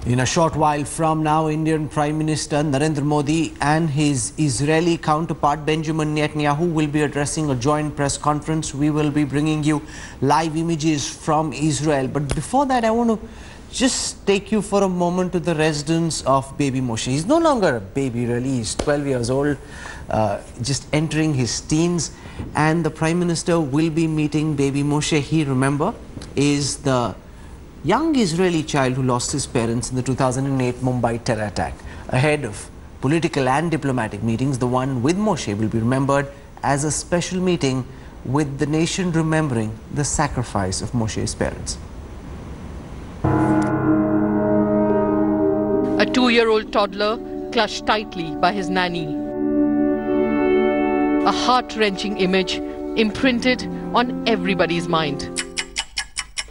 In a short while from now, Indian Prime Minister Narendra Modi and his Israeli counterpart Benjamin Netanyahu will be addressing a joint press conference. We will be bringing you live images from Israel. But before that, I want to just take you for a moment to the residence of baby Moshe. He's no longer a baby, really. He's 12 years old, just entering his teens. And the Prime Minister will be meeting baby Moshe. He, remember, is the young Israeli child who lost his parents in the 2008 Mumbai terror attack. Ahead of political and diplomatic meetings, the one with Moshe will be remembered as a special meeting with the nation remembering the sacrifice of Moshe's parents. A 2-year-old toddler clutched tightly by his nanny. A heart-wrenching image imprinted on everybody's mind.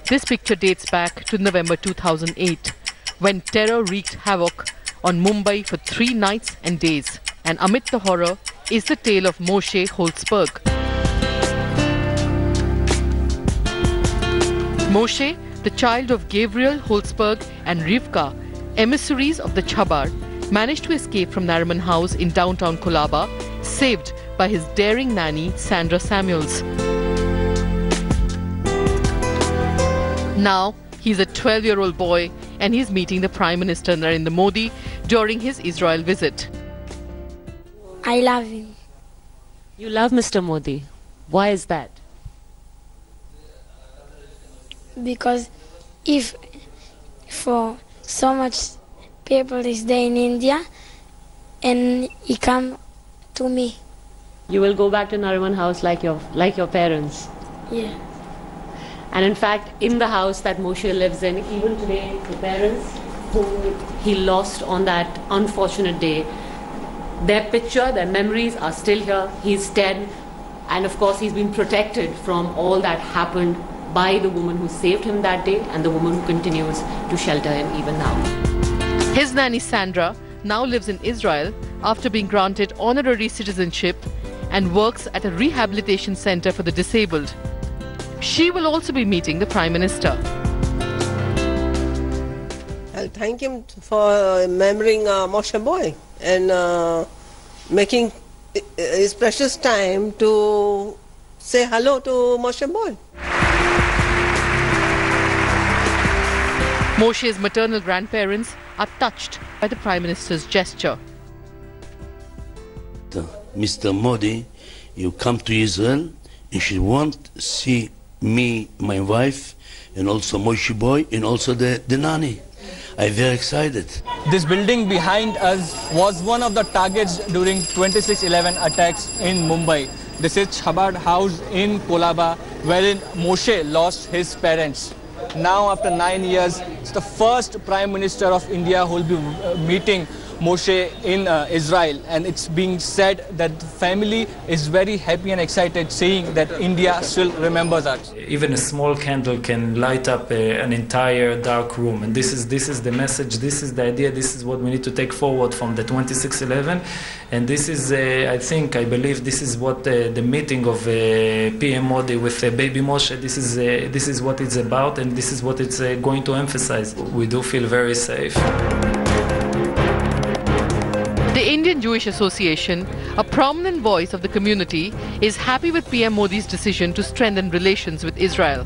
This picture dates back to November 2008, when terror wreaked havoc on Mumbai for 3 nights and days. And amid the horror is the tale of Moshe Holtzberg. Moshe, the child of Gabriel Holtzberg and Rivka, emissaries of the Chabar, managed to escape from Nariman House in downtown Colaba, saved by his daring nanny Sandra Samuels. Now, he's a 12-year-old boy and he's meeting the Prime Minister Narendra Modi during his Israel visit. I love him. You love Mr. Modi. Why is that? Because if for so much people is there in India and he come to me. You will go back to Nariman House like your parents. Yeah. And in fact, in the house that Moshe lives in, even today, the parents who he lost on that unfortunate day, their picture, their memories are still here. He's 10, and of course he's been protected from all that happened by the woman who saved him that day and the woman who continues to shelter him even now. His nanny Sandra now lives in Israel after being granted honorary citizenship and works at a rehabilitation center for the disabled. She will also be meeting the Prime Minister. I'll thank him for remembering Moshe boy and making his precious time to say hello to Moshe boy. Moshe's maternal grandparents are touched by the Prime Minister's gesture. Mr. Modi, you come to Israel, you should want to see me, my wife, and also Moshe boy, and also the nanny. I'm very excited. This building behind us was one of the targets during 26/11 attacks in Mumbai. This is Chabad House in Colaba, wherein Moshe lost his parents. Now, after 9 years, it's the first Prime Minister of India who will be meeting Moshe in Israel, and it's being said that the family is very happy and excited, seeing that India still remembers us. Even a small candle can light up an entire dark room, and this is the message, this is the idea, this is what we need to take forward from the 26/11, and this is, I believe, this is what the meeting of PM Modi with baby Moshe, this is what it's about, and this is what it's going to emphasize. We do feel very safe. The Indian Jewish Association, a prominent voice of the community, is happy with PM Modi's decision to strengthen relations with Israel.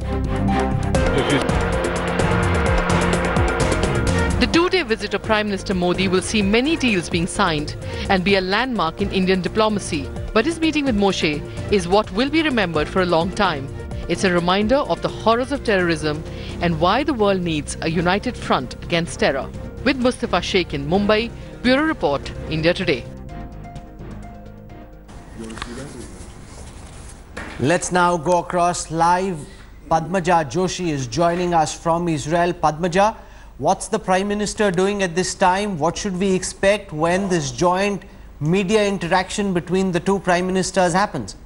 The 2-day visit of Prime Minister Modi will see many deals being signed and be a landmark in Indian diplomacy. But his meeting with Moshe is what will be remembered for a long time. It's a reminder of the horrors of terrorism and why the world needs a united front against terror. With Mustafa Sheikh in Mumbai, Bureau Report, India Today. Let's now go across live. Padmaja Joshi is joining us from Israel. Padmaja, what's the Prime Minister doing at this time? What should we expect when this joint media interaction between the two Prime Ministers happens?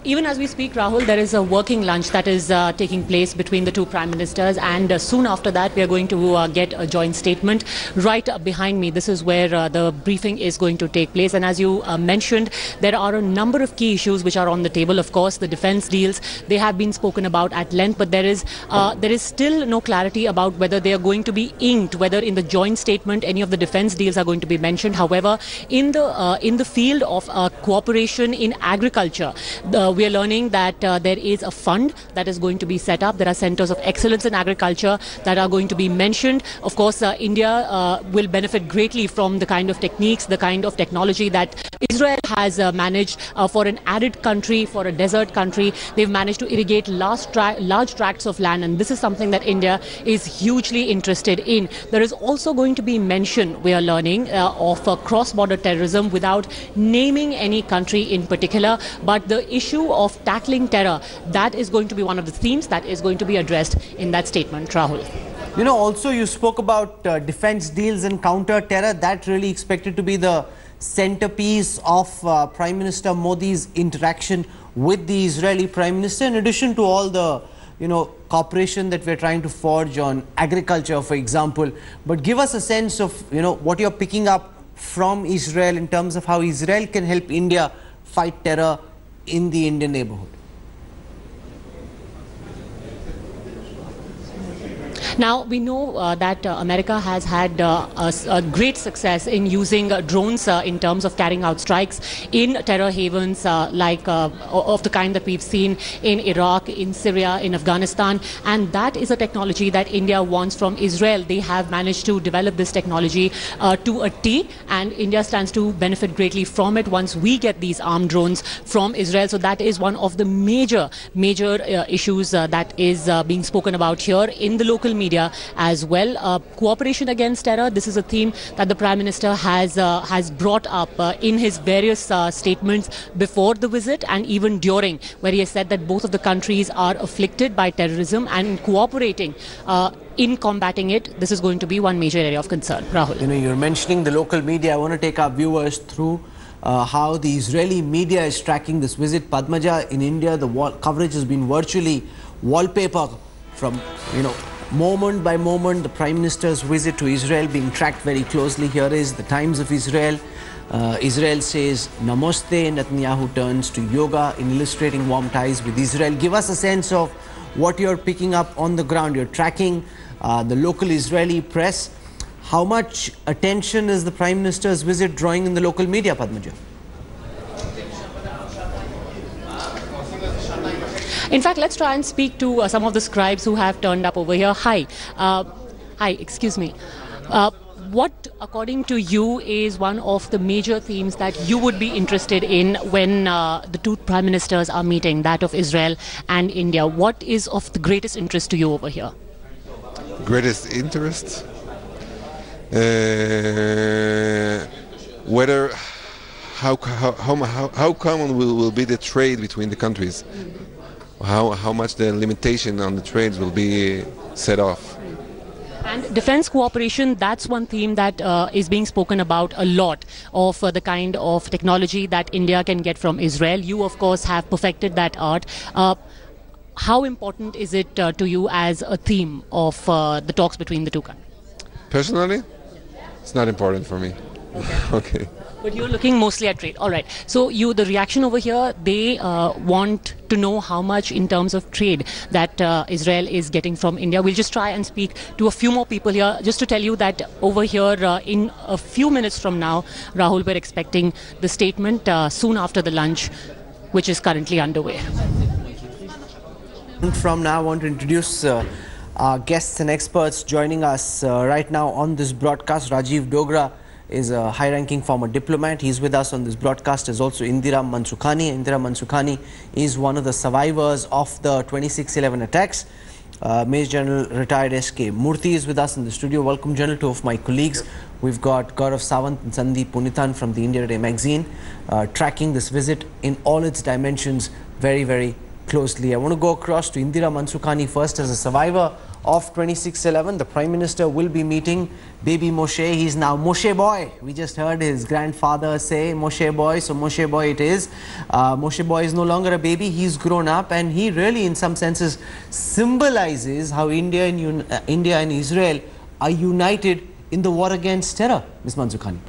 Even as we speak, Rahul, there is a working lunch that is taking place between the two prime ministers, and soon after that we are going to get a joint statement. Right behind me, this is where the briefing is going to take place, and as you mentioned, there are a number of key issues which are on the table. Of course, the defense deals, they have been spoken about at length, but there is still no clarity about whether they are going to be inked, whether in the joint statement any of the defense deals are going to be mentioned. However, in the field of cooperation in agriculture, we are learning that there is a fund that is going to be set up. There are centers of excellence in agriculture that are going to be mentioned. Of course, India will benefit greatly from the kind of techniques, the kind of technology that Israel has managed for an arid country, for a desert country. They've managed to irrigate large tracts of land, and this is something that India is hugely interested in. There is also going to be mention, we are learning, of cross-border terrorism without naming any country in particular, but the issue of tackling terror, that is going to be one of the themes that is going to be addressed in that statement, Rahul. You know, also you spoke about defense deals and counter-terror. That really expected to be the centerpiece of Prime Minister Modi's interaction with the Israeli Prime Minister, in addition to all the, cooperation that we're trying to forge on agriculture, for example. But give us a sense of, what you're picking up from Israel in terms of how Israel can help India fight terror in the Indian neighborhood. Now, we know that America has had a great success in using drones in terms of carrying out strikes in terror havens like of the kind that we've seen in Iraq, in Syria, in Afghanistan. And that is a technology that India wants from Israel. They have managed to develop this technology to a T, and India stands to benefit greatly from it once we get these armed drones from Israel. So that is one of the major issues that is being spoken about here in the local media as well. Cooperation against terror, this is a theme that the Prime Minister has brought up in his various statements before the visit and even during, where he has said that both of the countries are afflicted by terrorism, and in cooperating in combating it, this is going to be one major area of concern. Rahul. You're mentioning the local media. I want to take our viewers through how the Israeli media is tracking this visit. Padmaja, in India, the coverage has been virtually wallpaper from, moment by moment, the Prime Minister's visit to Israel being tracked very closely. Here is the Times of Israel. Israel says, Namoste, Netanyahu turns to yoga in illustrating warm ties with Israel. Give us a sense of what you're picking up on the ground. You're tracking the local Israeli press. How much attention is the Prime Minister's visit drawing in the local media, Padmaja? In fact, let's try and speak to some of the scribes who have turned up over here. Hi, excuse me. What, according to you, is one of the major themes that you would be interested in when the two prime ministers are meeting, that of Israel and India? What is of the greatest interest to you over here? Greatest interest? How common will be the trade between the countries? How much the limitation on the trades will be set off. And defense cooperation, that's one theme that is being spoken about a lot, of the kind of technology that India can get from Israel. You, of course, have perfected that art. How important is it to you as a theme of the talks between the two countries? Personally, it's not important for me. Okay. But you're looking mostly at trade. All right. So the reaction over here, they want to know how much in terms of trade that Israel is getting from India. We'll just try and speak to a few more people here, just to tell you that over here in a few minutes from now, Rahul, we're expecting the statement soon after the lunch, which is currently underway. From now, I want to introduce our guests and experts joining us right now on this broadcast. Rajiv Dogra is a high-ranking former diplomat. He's with us on this broadcast. Is also Indira Mansukhani. Indira Mansukhani is one of the survivors of the 26/11 attacks. Major General retired S.K. Murthy is with us in the studio. Welcome, General. Two of my colleagues. We've got Gaurav Sawant and Sandeep Punithan from the India Today magazine, tracking this visit in all its dimensions very, very closely. I want to go across to Indira Mansukhani first. As a survivor of 26/11. The Prime Minister will be meeting baby Moshe. He's now Moshe boy. We just heard his grandfather say Moshe boy, so Moshe boy it is. Moshe boy is no longer a baby, he's grown up, and he really in some senses symbolizes how India and Israel are united in the war against terror. Ms. Manzukhani.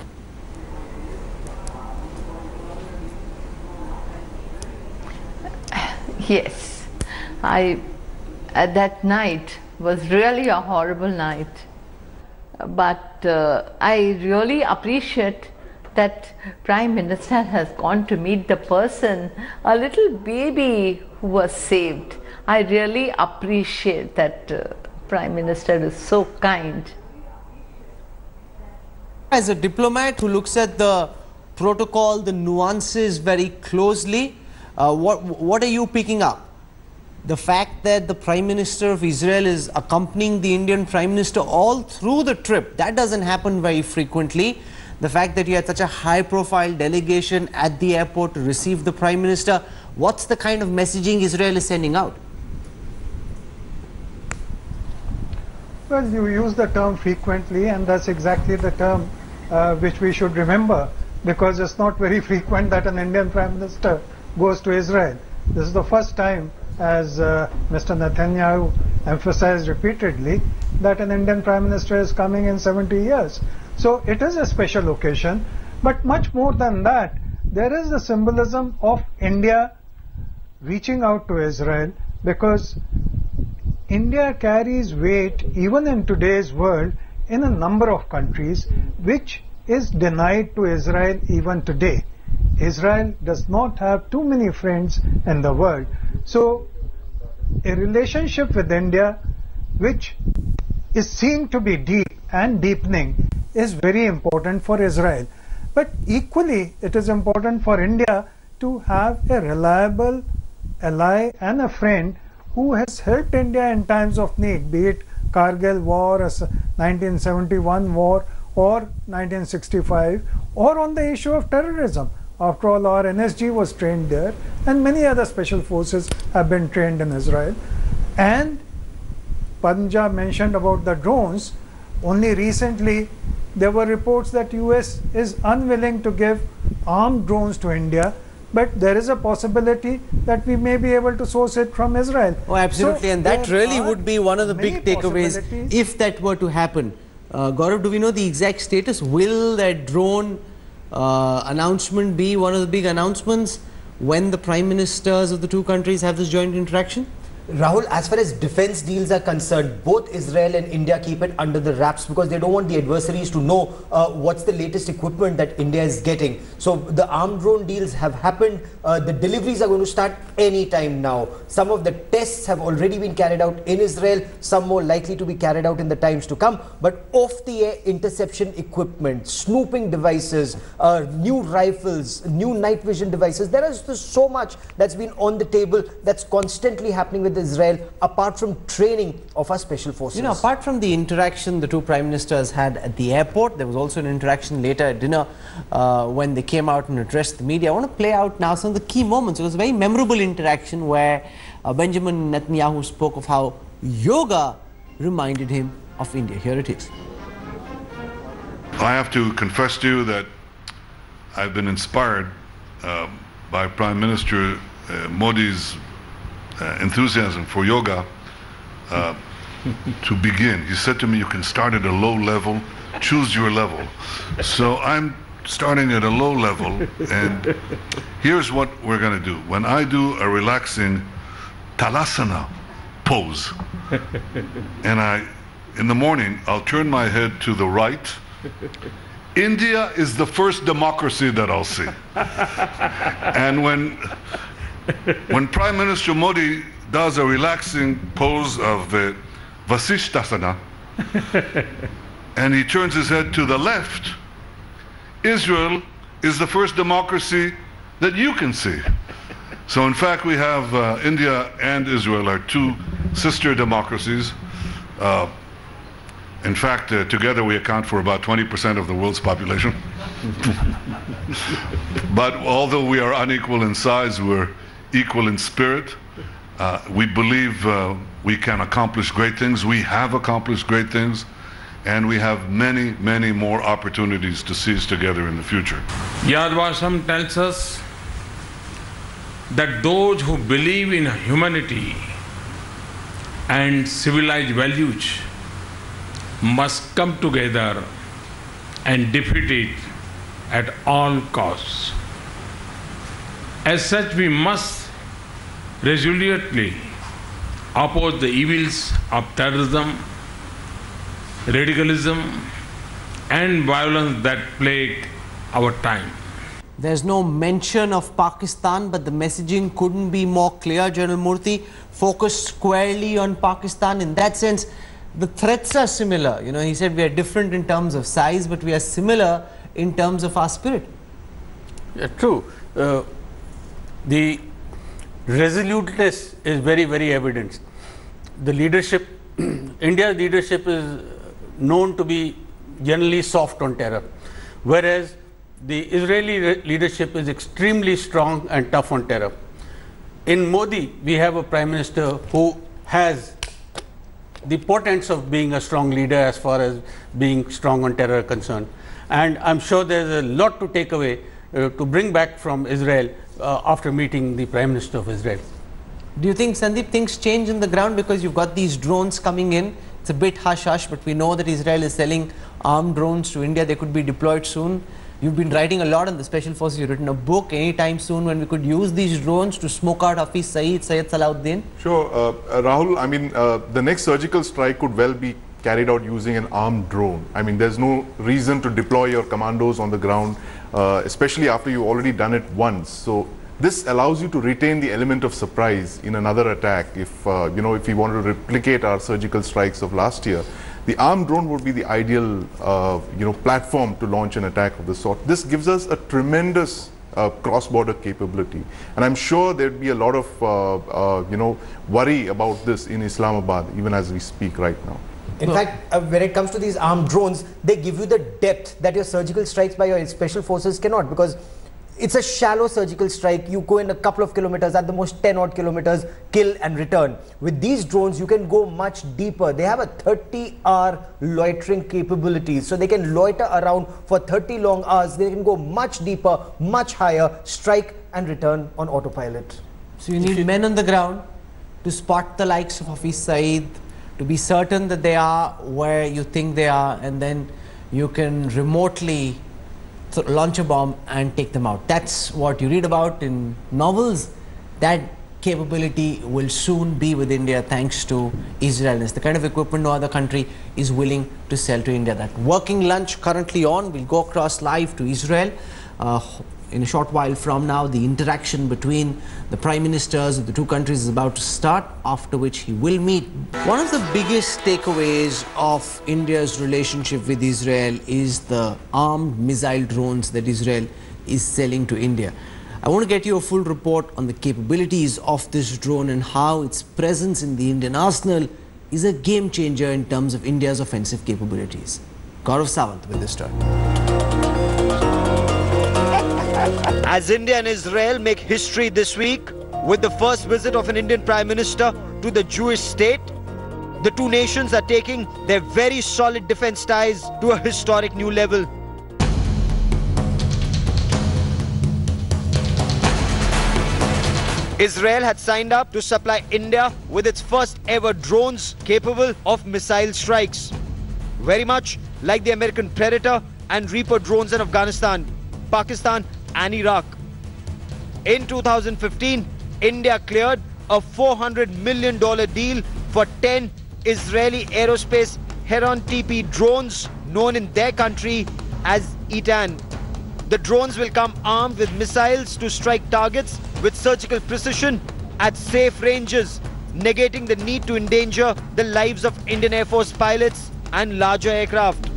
Yes, that night was really a horrible night, but I really appreciate that Prime Minister has gone to meet the person, a little baby who was saved. I really appreciate that Prime Minister is so kind. As a diplomat who looks at the protocol, the nuances very closely, what are you picking up? The fact that the Prime Minister of Israel is accompanying the Indian Prime Minister all through the trip, that doesn't happen very frequently. The fact that you had such a high-profile delegation at the airport to receive the Prime Minister, what's the kind of messaging Israel is sending out? Well, you use the term frequently, and that's exactly the term which we should remember, because it's not very frequent that an Indian Prime Minister goes to Israel. This is the first time, as Mr. Netanyahu emphasized repeatedly, that an Indian Prime Minister is coming in 70 years. So it is a special occasion, but much more than that, there is the symbolism of India reaching out to Israel, because India carries weight even in today's world in a number of countries, which is denied to Israel even today. Israel does not have too many friends in the world. So a relationship with India, which is seen to be deep and deepening, is very important for Israel. But equally, it is important for India to have a reliable ally and a friend who has helped India in times of need, be it Kargil war, 1971 war, or 1965, or on the issue of terrorism. After all, our NSG was trained there, and many other special forces have been trained in Israel. And Panja mentioned about the drones. Only recently, there were reports that US is unwilling to give armed drones to India, but there is a possibility that we may be able to source it from Israel. Oh, absolutely, so and that really would be one of the big takeaways if that were to happen. Gaurav, do we know the exact status? Will that drone announcement be one of the big announcements when the Prime Ministers of the two countries have this joint interaction? Rahul, as far as defense deals are concerned, both Israel and India keep it under the wraps because they don't want the adversaries to know what's the latest equipment that India is getting. So the armed drone deals have happened. The deliveries are going to start any time now. Some of the tests have already been carried out in Israel, some more likely to be carried out in the times to come. But off-the-air interception equipment, snooping devices, new rifles, new night vision devices, there is so much that's been on the table that's constantly happening with Israel, apart from training of our special forces. You know, apart from the interaction the two Prime Ministers had at the airport, there was also an interaction later at dinner when they came out and addressed the media. I want to play out now some of the key moments. It was a very memorable interaction where Benjamin Netanyahu spoke of how yoga reminded him of India. Here it is. I have to confess to you that I've been inspired by Prime Minister Modi's enthusiasm for yoga to begin. He said to me, you can start at a low level, choose your level. So I'm starting at a low level, and here's what we're going to do. When I do a relaxing talasana pose, and in the morning, I'll turn my head to the right, India is the first democracy that I'll see. And when Prime Minister Modi does a relaxing pose of Vasishtasana, and he turns his head to the left, Israel is the first democracy that you can see. So in fact, we have India and Israel are two sister democracies. In fact, together we account for about 20% of the world's population. But although we are unequal in size, we're equal in spirit. We believe we can accomplish great things. We have accomplished great things, and we have many, many more opportunities to seize together in the future. Yad Vasam tells us that those who believe in humanity and civilized values must come together and defeat it at all costs. As such, we must resolutely oppose the evils of terrorism, radicalism, and violence that plague our time. There's no mention of Pakistan, but the messaging couldn't be more clear, General Murthy, focused squarely on Pakistan. In that sense, the threats are similar. You know, he said we are different in terms of size, but we are similar in terms of our spirit. Yeah, true. The resoluteness is very, very evident. The leadership, India's leadership is known to be generally soft on terror, whereas the Israeli leadership is extremely strong and tough on terror. In Modi, we have a prime minister who has the portents of being a strong leader as far as being strong on terror concerned. And I'm sure there's a lot to take away, to bring back from Israel after meeting the Prime Minister of Israel. Do you think, Sandeep, things change on the ground because you've got these drones coming in? It's a bit hush-hush, but we know that Israel is selling armed drones to India. They could be deployed soon. You've been writing a lot on the Special Forces. You've written a book anytime soon when we could use these drones to smoke out Hafiz Syed Salahuddin. Sure. Rahul, I mean, the next surgical strike could well be carried out using an armed drone. I mean, there's no reason to deploy your commandos on the ground, especially after you've already done it once. So this allows you to retain the element of surprise in another attack. If, you know, if we want to replicate our surgical strikes of last year, the armed drone would be the ideal, you know, platform to launch an attack of this sort. This gives us a tremendous cross-border capability, and I'm sure there'd be a lot of, you know, worry about this in Islamabad, even as we speak right now. In fact, when it comes to these armed drones, they give you the depth that your surgical strikes by your special forces cannot, because it's a shallow surgical strike. You go in a couple of kilometers, at the most 10 odd kilometers, kill and return. With these drones, you can go much deeper. They have a 30-hour loitering capability. So they can loiter around for 30 long hours. They can go much deeper, much higher, strike and return on autopilot. So you need men on the ground to spot the likes of Hafiz Syed, to be certain that they are where you think they are, and then you can remotely launch a bomb and take them out. That's what you read about in novels. That capability will soon be with India thanks to Israel. It's the kind of equipment no other country is willing to sell to India. That working lunch currently on. We'll go across live to Israel. In a short while from now, the interaction between the prime ministers of the two countries is about to start, after which he will meet. One of the biggest takeaways of India's relationship with Israel is the armed missile drones that Israel is selling to India. I want to get you a full report on the capabilities of this drone and how its presence in the Indian arsenal is a game changer in terms of India's offensive capabilities. Gaurav Sawant with this story. As India and Israel make history this week with the first visit of an Indian Prime Minister to the Jewish state, the two nations are taking their very solid defense ties to a historic new level. Israel had signed up to supply India with its first ever drones capable of missile strikes, very much like the American Predator and Reaper drones in Afghanistan, Pakistan and Iraq. In 2015, India cleared a $400 million deal for 10 Israeli aerospace Heron TP drones known in their country as ETAN. The drones will come armed with missiles to strike targets with surgical precision at safe ranges, negating the need to endanger the lives of Indian Air Force pilots and larger aircraft.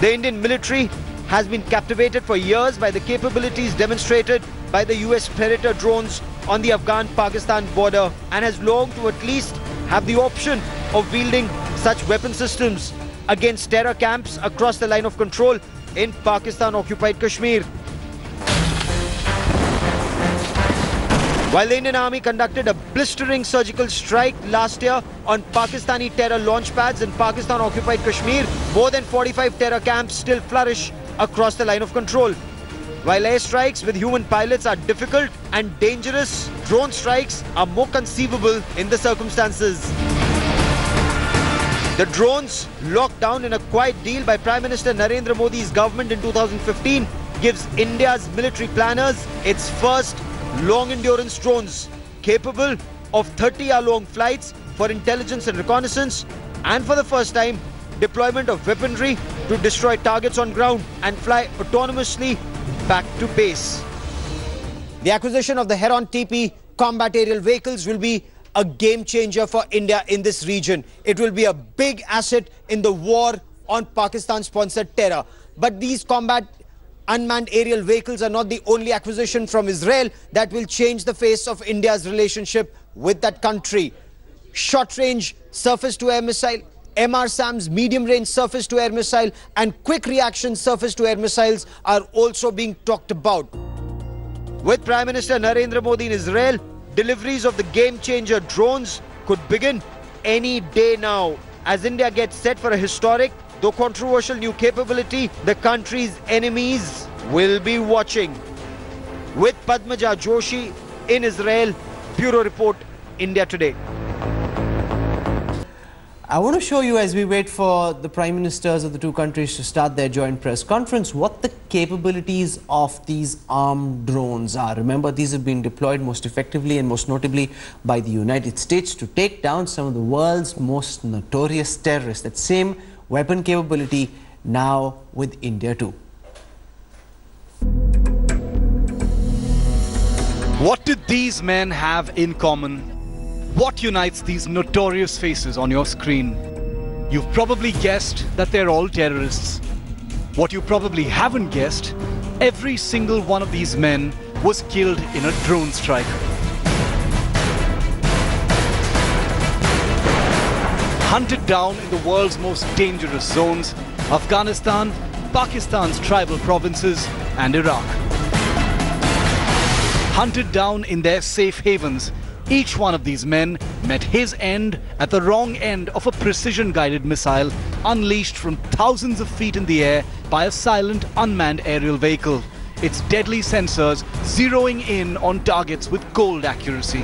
The Indian military has been captivated for years by the capabilities demonstrated by the US Predator drones on the Afghan-Pakistan border and has longed to at least have the option of wielding such weapon systems against terror camps across the line of control in Pakistan-occupied Kashmir. While the Indian Army conducted a blistering surgical strike last year on Pakistani terror launch pads in Pakistan-occupied Kashmir, more than 45 terror camps still flourish across the line of control. While airstrikes with human pilots are difficult and dangerous, drone strikes are more conceivable in the circumstances. The drones, locked down in a quiet deal by Prime Minister Narendra Modi's government in 2015, gives India's military planners its first long-endurance drones, capable of 30-hour-long flights for intelligence and reconnaissance, and for the first time, deployment of weaponry to destroy targets on ground and fly autonomously back to base. The acquisition of the Heron TP combat aerial vehicles will be a game changer for India in this region. It will be a big asset in the war on Pakistan-sponsored terror. But these combat unmanned aerial vehicles are not the only acquisition from Israel that will change the face of India's relationship with that country. Short-range surface-to-air missile, MRSAM's medium-range surface-to-air missile and quick-reaction surface-to-air missiles are also being talked about. With Prime Minister Narendra Modi in Israel, deliveries of the game-changer drones could begin any day now. As India gets set for a historic, though controversial new capability, the country's enemies will be watching. With Padmaja Joshi in Israel, Bureau Report, India Today. I want to show you, as we wait for the Prime Ministers of the two countries to start their joint press conference, what the capabilities of these armed drones are. Remember, these have been deployed most effectively and most notably by the United States to take down some of the world's most notorious terrorists. That same weapon capability now with India too. What did these men have in common? What unites these notorious faces on your screen? You've probably guessed that they're all terrorists. What you probably haven't guessed, every single one of these men was killed in a drone strike. Hunted down in the world's most dangerous zones, Afghanistan, Pakistan's tribal provinces, and Iraq. Hunted down in their safe havens, each one of these men met his end at the wrong end of a precision-guided missile unleashed from thousands of feet in the air by a silent unmanned aerial vehicle, its deadly sensors zeroing in on targets with cold accuracy.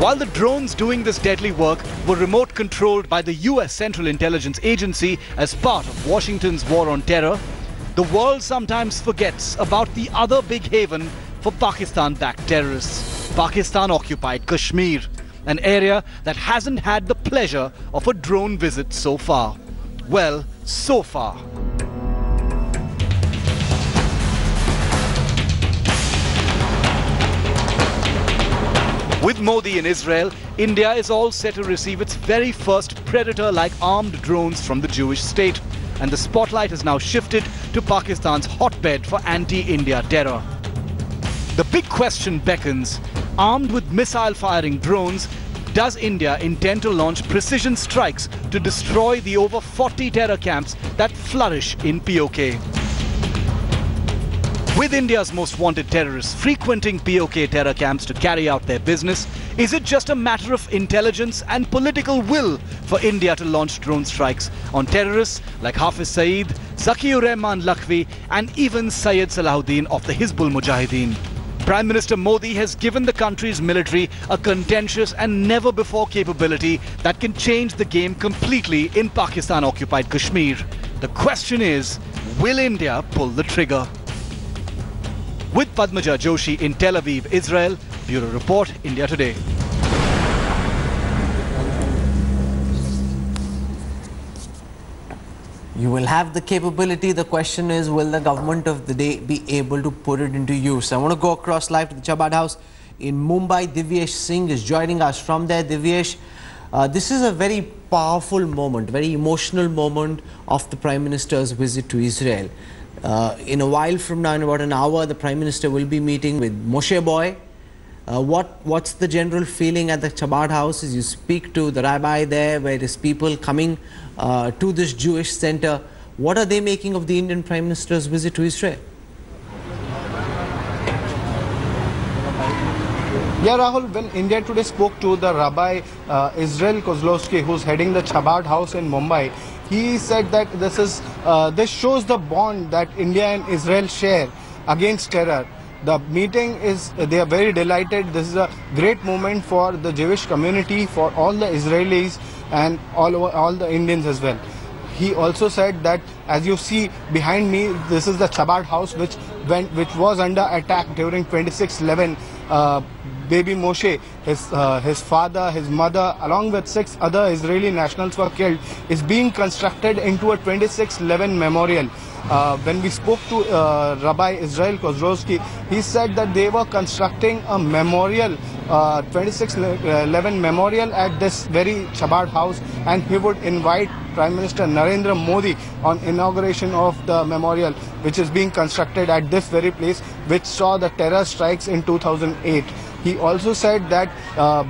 While the drones doing this deadly work were remote-controlled by the US Central Intelligence Agency as part of Washington's war on terror, the world sometimes forgets about the other big haven for Pakistan-backed terrorists, Pakistan-occupied Kashmir, an area that hasn't had the pleasure of a drone visit so far. Well, so far. With Modi in Israel, India is all set to receive its very first Predator-like armed drones from the Jewish state, and the spotlight has now shifted to Pakistan's hotbed for anti-India terror. The big question beckons, armed with missile-firing drones, does India intend to launch precision strikes to destroy the over 40 terror camps that flourish in POK? With India's most wanted terrorists frequenting POK terror camps to carry out their business, is it just a matter of intelligence and political will for India to launch drone strikes on terrorists like Hafiz Saeed, Zakiur Rahman Lakhvi, and even Syed Salahuddin of the Hizbul Mujahideen? Prime Minister Modi has given the country's military a contentious and never-before capability that can change the game completely in Pakistan-occupied Kashmir. The question is, will India pull the trigger? With Padmaja Joshi in Tel Aviv, Israel, Bureau Report, India Today. You will have the capability. The question is, will the government of the day be able to put it into use? I want to go across live to the Chabad House in Mumbai. Divyesh Singh is joining us from there. Divyesh, this is a very powerful moment, very emotional moment of the Prime Minister's visit to Israel. In a while from now, in about an hour, the Prime Minister will be meeting with Moshe Boy. What's the general feeling at the Chabad House as you speak to the rabbi there, where there's people coming to this Jewish center? What are they making of the Indian Prime Minister's visit to Israel? Yeah, Rahul, when India Today spoke to the Rabbi Israel Kozlowski, who's heading the Chabad House in Mumbai, he said that this shows the bond that India and Israel share against terror. The meeting they are very delighted. This is a great moment for the Jewish community, for all the Israelis and all the Indians as well. He also said that, as you see behind me, this is the Chabad house which was under attack during 26/11. Baby Moshe, his father, his mother, along with 6 other Israeli nationals were killed, is being constructed into a 26/11 memorial. When we spoke to Rabbi Israel Kozlowski, he said that they were constructing a memorial, 26/11 memorial at this very Chabad house, and he would invite Prime Minister Narendra Modi on inauguration of the memorial, which is being constructed at this very place, which saw the terror strikes in 2008. He also said that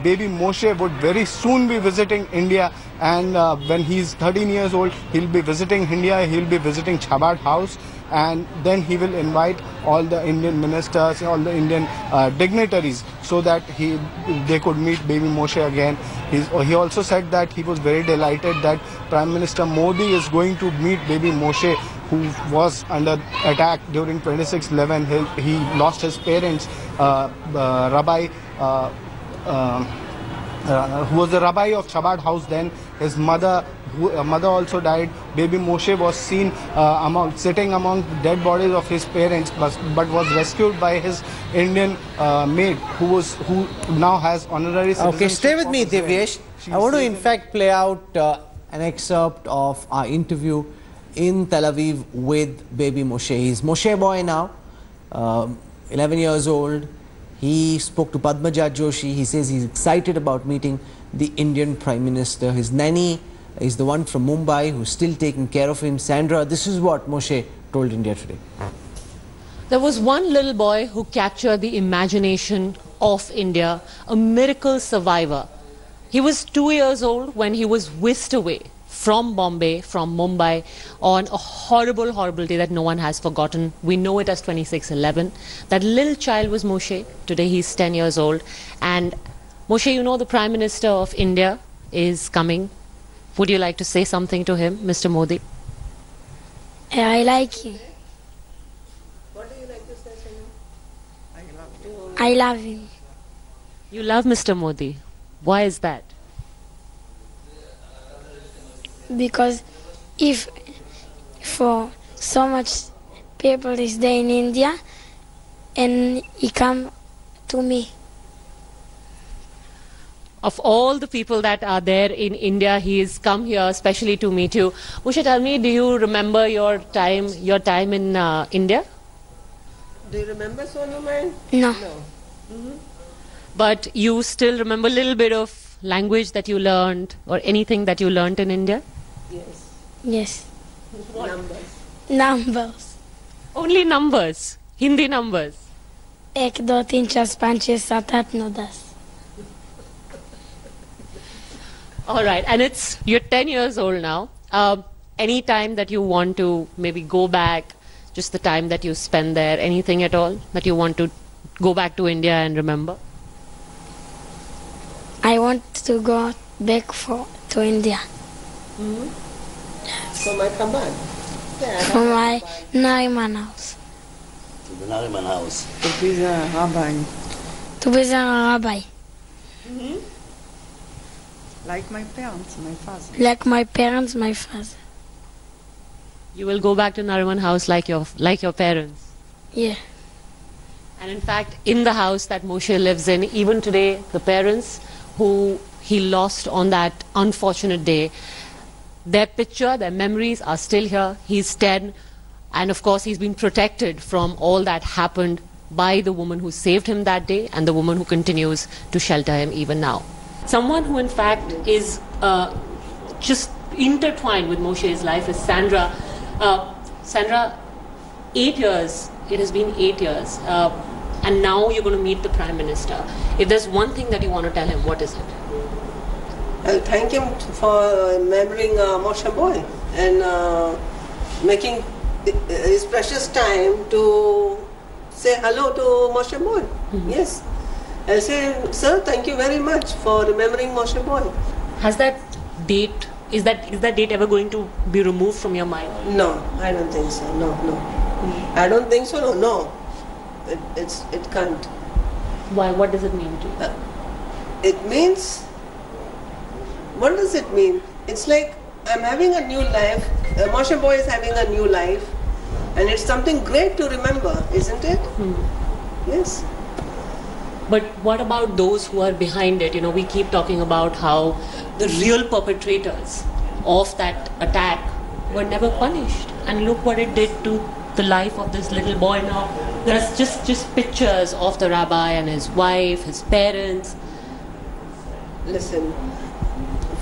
baby Moshe would very soon be visiting India, and when he's 13 years old, he'll be visiting India, he'll be visiting Chabad House, and then he will invite all the Indian ministers, all the Indian dignitaries, so that they could meet baby Moshe again. He also said that he was very delighted that Prime Minister Modi is going to meet baby Moshe, who was under attack during 26/11. He lost his parents, Rabbi, who was the Rabbi of Chabad House then. His mother also died. Baby Moshe was seen sitting among dead bodies of his parents, but was rescued by his Indian maid, who now has honorary citizenship. Okay, stay with me, Divyesh. I want to in fact play out an excerpt of our interview in Tel Aviv with baby Moshe. He's Moshe boy now, 11 years old. He spoke to Padmaja Joshi. He says he's excited about meeting the Indian Prime Minister. His nanny is the one from Mumbai who's still taking care of him. Sandra, this is what Moshe told India Today. There was one little boy who captured the imagination of India, a miracle survivor. He was 2 years old when he was whisked away from Bombay, from Mumbai, on a horrible, horrible day that no one has forgotten. We know it as 26/11. That little child was Moshe. Today he's 10 years old. And Moshe, you know the Prime Minister of India is coming. Would you like to say something to him, Mr. Modi? I like him. What do you like to say to him? I love him. You love Mr. Modi. Why is that? Because if for so much people is there in India, and he come to me. Of all the people that are there in India, he has come here especially to meet you. Moshe, tell me, do you remember your time in India? Do you remember Sonu Man? No. But you still remember a little bit of language that you learned, or anything that you learned in India? Yes. Yes. Numbers. Numbers. Only numbers. Hindi numbers. 1, 2, 3, 4, 5, 6, 7, 8, 9, 10. All right, and you're 10 years old now. Any time that you want to maybe go back, just the time that you spend there, anything at all that you want to go back to India and remember? I want to go back to India. For my command. For my Nariman house. To the Nariman house. To be the rabbi. To be the rabbi. Like my parents, my father. Like my parents, my father. You will go back to Nariman house like your parents? Yeah. And in fact, in the house that Moshe lives in, even today, the parents who he lost on that unfortunate day, their picture, their memories are still here. He's 10, and of course he's been protected from all that happened by the woman who saved him that day and the woman who continues to shelter him even now. Someone who in fact is just intertwined with Moshe's life is Sandra. Sandra, 8 years, it has been 8 years, and now you're going to meet the Prime Minister. If there's one thing that you want to tell him, what is it? I'll thank him for remembering Moshe boy and making his precious time to say hello to Moshe boy. Yes. I say, sir, thank you very much for remembering Moshe boy. Has that date, is that date ever going to be removed from your mind? No, I don't think so. No. I don't think so. No. It can't. Why? What does it mean to you? It means, what does it mean? It's like I'm having a new life. Moshe boy is having a new life, and it's something great to remember, isn't it? Yes. But what about those who are behind it? You know, we keep talking about how the real perpetrators of that attack were never punished. And look what it did to the life of this little boy now. There's just pictures of the rabbi and his wife, his parents. Listen,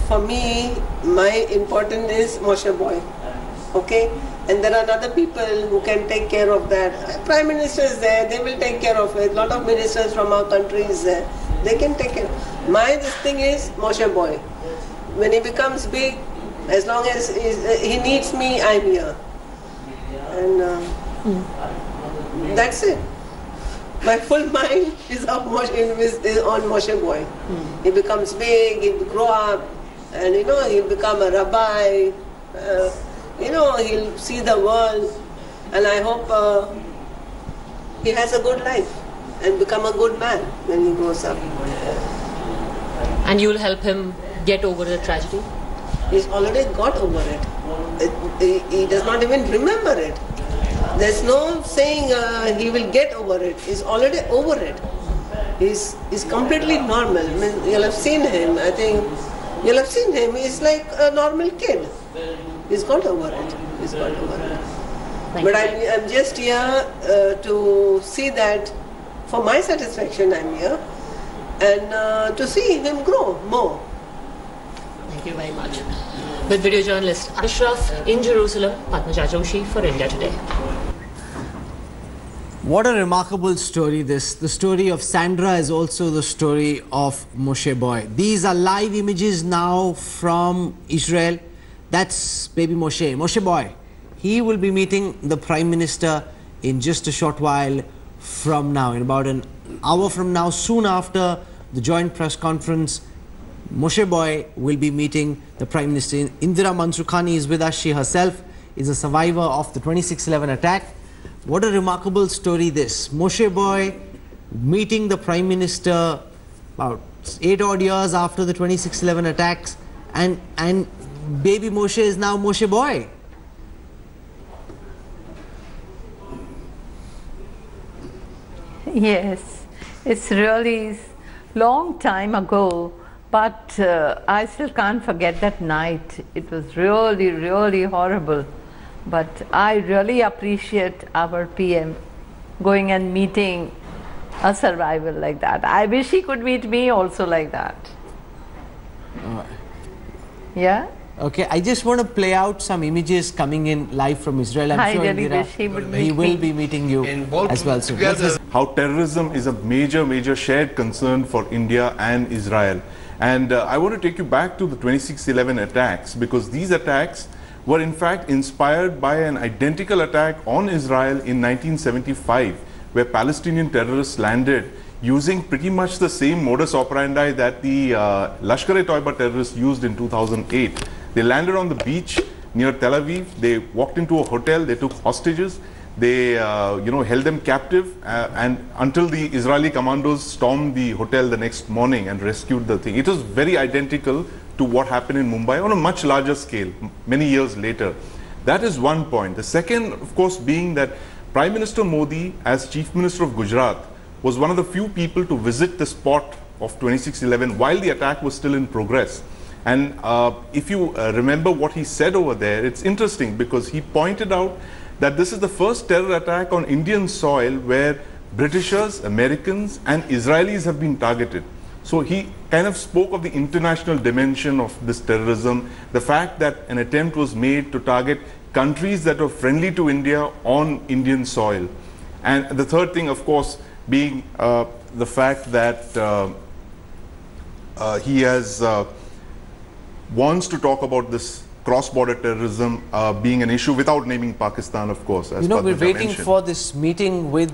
for me, my important is Moshe boy. Okay? And there are other people who can take care of that. Prime Minister is there, they will take care of it. A lot of ministers from our country is there. They can take care. This thing is Moshe boy. When he becomes big, as long as he needs me, I'm here. And that's it. My full mind is on Moshe boy. He becomes big, he grow up, and he'll become a rabbi. He'll see the world, and I hope he has a good life and become a good man when he grows up. And you'll help him get over the tragedy? He's already got over it. He does not even remember it. There's no saying he will get over it. He's already over it. He's completely normal. I mean, you'll have seen him. I think you'll have seen him. He's like a normal kid. He's got over it. He's got over it. But I'm just here to see that for my satisfaction I'm here and to see him grow more. Thank you very much. With video journalist Ashraf in Jerusalem, Padmaja Joshi for India Today. What a remarkable story this. The story of Sandra is also the story of Moshe boy. These are live images now from Israel. That's baby Moshe. Moshe boy, he will be meeting the Prime Minister in just a short while from now. In about an hour from now, soon after the joint press conference, Moshe boy will be meeting the Prime Minister. Indira Mansukhani is with us. She herself is a survivor of the 26/11 attack. What a remarkable story this. Moshe boy meeting the Prime Minister about 8 odd years after the 26/11 attacks, and baby Moshe is now Moshe boy. Yes, it's really long time ago, but I still can't forget that night. It was really, really horrible. But I really appreciate our PM going and meeting a survivor like that. I wish he could meet me also like that. Yeah? Okay, I just want to play out some images coming in live from Israel. I'm sure really Indira, wish he would meet he will me. be meeting you as well soon. How terrorism is a major shared concern for India and Israel. And I want to take you back to the 26/11 attacks, because these attacks were in fact inspired by an identical attack on Israel in 1975, where Palestinian terrorists landed using pretty much the same modus operandi that the Lashkar-e-Toiba terrorists used in 2008. They landed on the beach near Tel Aviv. They walked into a hotel. They took hostages. They held them captive and until the Israeli commandos stormed the hotel the next morning and rescued the thing. It was very identical to what happened in Mumbai on a much larger scale many years later. That is one point. The second, of course, being that Prime Minister Modi, as Chief Minister of Gujarat, was one of the few people to visit the spot of 26/11 while the attack was still in progress. And if you remember what he said over there, it's interesting because he pointed out that this is the first terror attack on Indian soil where Britishers, Americans and Israelis have been targeted. So he kind of spoke of the international dimension of this terrorism, the fact that an attempt was made to target countries that were friendly to India on Indian soil. And the third thing, of course, being the fact that he has wants to talk about this cross-border terrorism being an issue without naming Pakistan, of course. As we're waiting for this meeting with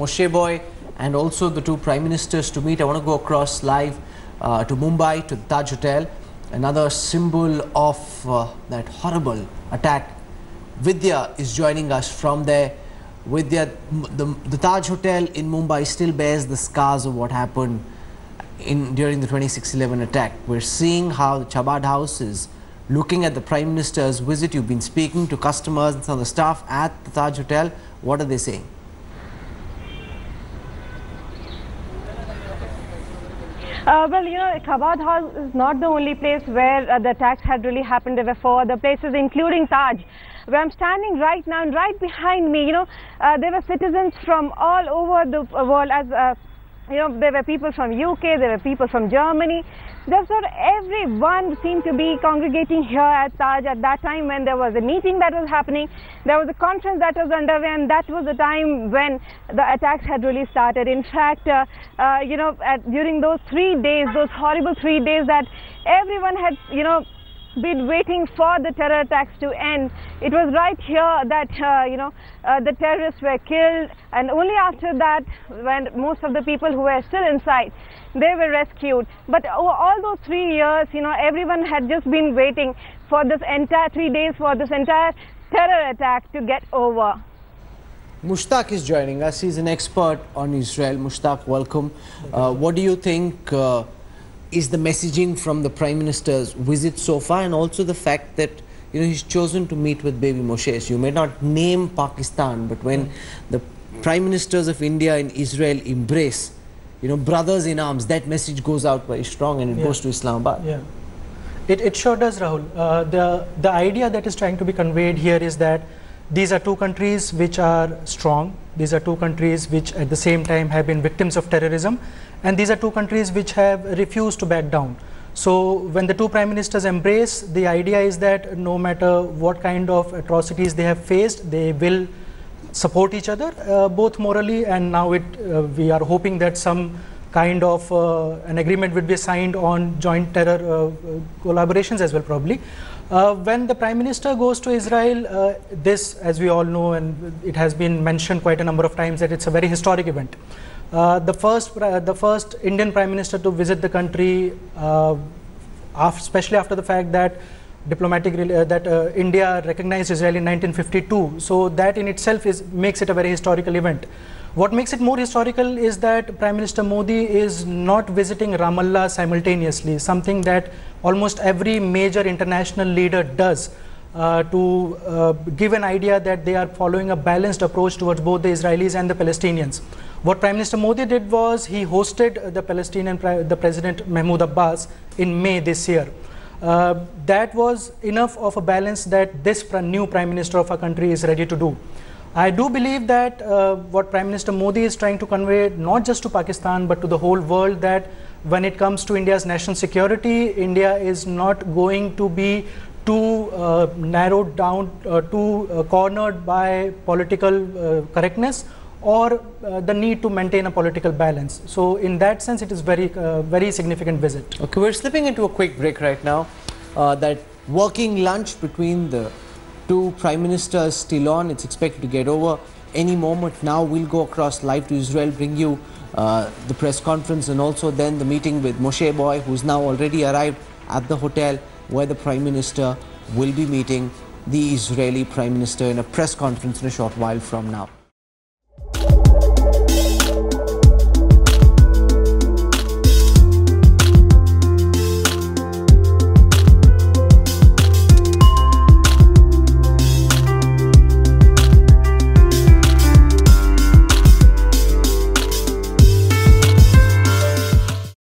Moshe boy and also the two prime ministers to meet. I want to go across live to Mumbai, to the Taj Hotel, another symbol of that horrible attack. Vidya is joining us from there. Vidya, the Taj Hotel in Mumbai still bears the scars of what happened during the 26/11 attack. We're seeing how the Chabad House is looking at the Prime Minister's visit. You've been speaking to customers and some of the staff at the Taj Hotel. What are they saying? Well, you know, Chabad House is not the only place where the attacks had really happened. There were 4 other places, including Taj, where I'm standing right now, and right behind me, you know, there were citizens from all over the world. As you know, there were people from UK, there were people from Germany. Therefore, everyone seemed to be congregating here at Taj at that time when there was a meeting that was happening. There was a conference that was underway, and that was the time when the attacks had really started. In fact, you know, during those 3 days, those horrible 3 days that everyone had, you know, been waiting for the terror attacks to end. It was right here that, you know, the terrorists were killed, and only after that, when most of the people who were still inside, they were rescued. But all those 3 years, you know, everyone had just been waiting for this entire 3 days, for this entire terror attack to get over. Mushtaq is joining us. He's an expert on Israel. Mushtaq, welcome. What do you think is the messaging from the Prime Minister's visit so far, and also the fact that, you know, he's chosen to meet with baby Moshe? So you may not name Pakistan, but when the Prime Ministers of India and Israel embrace, you know, brothers in arms, that message goes out very strong, and it goes to Islamabad. Yeah, it sure does, Rahul. The idea that is trying to be conveyed here is that these are two countries which are strong. These are two countries which at the same time have been victims of terrorism, and these are two countries which have refused to back down. So when the two prime ministers embrace, the idea is that no matter what kind of atrocities they have faced, they will support each other, both morally, and now we are hoping that some kind of an agreement will be signed on joint terror collaborations as well, probably. When the Prime Minister goes to Israel, this, as we all know, and it has been mentioned quite a number of times, that it's a very historic event. The first Indian Prime Minister to visit the country, especially after the fact that India recognized Israel in 1952. So that in itself makes it a very historical event. What makes it more historical is that Prime Minister Modi is not visiting Ramallah simultaneously, something that almost every major international leader does, to give an idea that they are following a balanced approach towards both the Israelis and the Palestinians. What Prime Minister Modi did was he hosted the President Mahmoud Abbas in May this year. That was enough of a balance that this new Prime Minister of our country is ready to do. I do believe that what Prime Minister Modi is trying to convey, not just to Pakistan but to the whole world, that when it comes to India's national security, India is not going to be too narrowed down, too cornered by political correctness or the need to maintain a political balance. So in that sense, it is very significant visit. Okay, we're slipping into a quick break right now. That working lunch between the two prime ministers still on. It's expected to get over any moment now. We'll go across live to Israel, bring you the press conference, and also then the meeting with Moshe Boy, who's now already arrived at the hotel where the Prime Minister will be meeting the Israeli Prime Minister in a press conference in a short while from now.